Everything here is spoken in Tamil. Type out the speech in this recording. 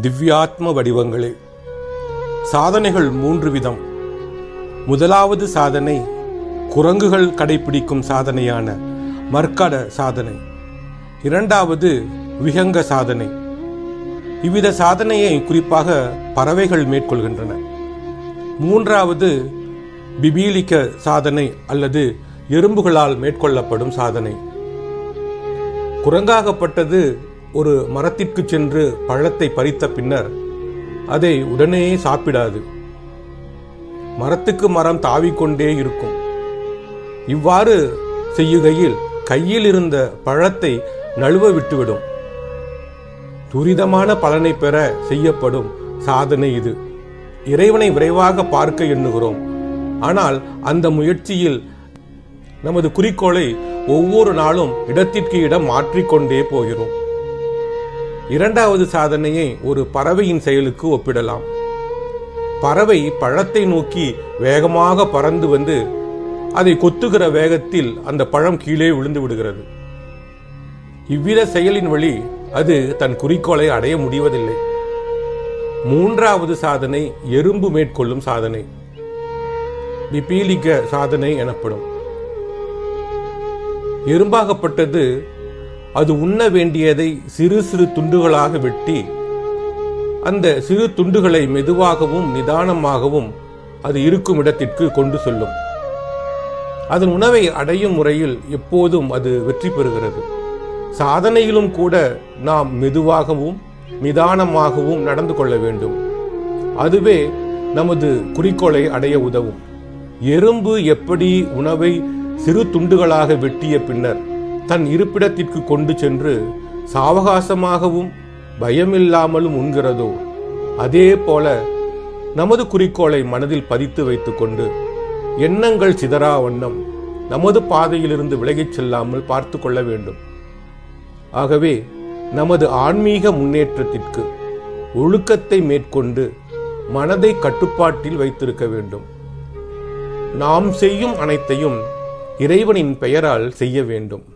திவ்யாத்ம வடிவங்களே. சாதனைகள் 3 விதம். முதலாவது சாதனை குரங்குகள் கடைபிடிக்கும் சாதனையான மர்க்கட சாதனை. இரண்டாவது விஹங்க சாதனை. இவ்வித சாதனையை குறிப்பாக பறவைகள் மேற்கொள்கின்றன. மூன்றாவது பிபீலிக்க சாதனை அல்லது எறும்புகளால் மேற்கொள்ளப்படும் சாதனை. குரங்காகப்பட்டது ஒரு மரத்திற்கு சென்று பழத்தை பறித்த பின்னர் அதை உடனே சாப்பிடாது. மரத்துக்கு மரம் தாவிக்கொண்டே இருக்கும். இவ்வாறு செய்யுகையில் கையில் இருந்த பழத்தை நழுவ விட்டுவிடும். துரிதமான பலனை பெற செய்யப்படும் சாதனை இது. இறைவனை விரைவாக பார்க்க எண்ணுகிறோம். ஆனால் அந்த முயற்சியில் நமது குறிக்கோளை ஒவ்வொரு நாளும் இடத்திற்கு இடம் மாற்றிக்கொண்டே போகிறோம். இரண்டாவது சாதனையை ஒரு பறவையின் செயலுக்கு ஒப்பிடலாம். பறவை பழத்தை நோக்கி வேகமாக பறந்து வந்து அதை கொத்துகிற வேகத்தில் அந்த பழம் கீழே விழுந்து விடுகிறது. இவ்வித செயலின் வழி அது தன் குறிக்கோளை அடைய முடிவதில்லை. மூன்றாவது சாதனை எறும்பு மேற்கொள்ளும் சாதனை, பிபீலிக்க சாதனை எனப்படும். எறும்பாகப்பட்டது அது உண்ண வேண்டியதை சிறு சிறு துண்டுகளாக வெட்டி அந்த சிறு துண்டுகளை மெதுவாகவும் நிதானமாகவும் அது இருக்கும் இடத்திற்கு கொண்டு செல்லும். அதன் உணவை அடையும் முறையில் எப்போதும் அது வெற்றி பெறுகிறது. சாதனையிலும் கூட நாம் மெதுவாகவும் நிதானமாகவும் நடந்து கொள்ள வேண்டும். அதுவே நமது குறிக்கோளை அடைய உதவும். எறும்பு எப்படி உணவை சிறு துண்டுகளாக வெட்டிய பின்னர் தன் இருப்பிடத்திற்கு கொண்டு சென்று சாவகாசமாகவும் பயமில்லாமலும் உண்கிறதோ, அதே போல நமது குறிக்கோளை மனதில் பதித்து வைத்துக் கொண்டு எண்ணங்கள் சிதறா வண்ணம் நமது பாதையிலிருந்து விலகிச் செல்லாமல் பார்த்து கொள்ள வேண்டும். ஆகவே நமது ஆன்மீக முன்னேற்றத்திற்கு ஒழுக்கத்தை மேற்கொண்டு மனதை கட்டுப்பாட்டில் வைத்திருக்க வேண்டும். நாம் செய்யும் அனைத்தையும் இறைவனின் பெயரால் செய்ய வேண்டும்.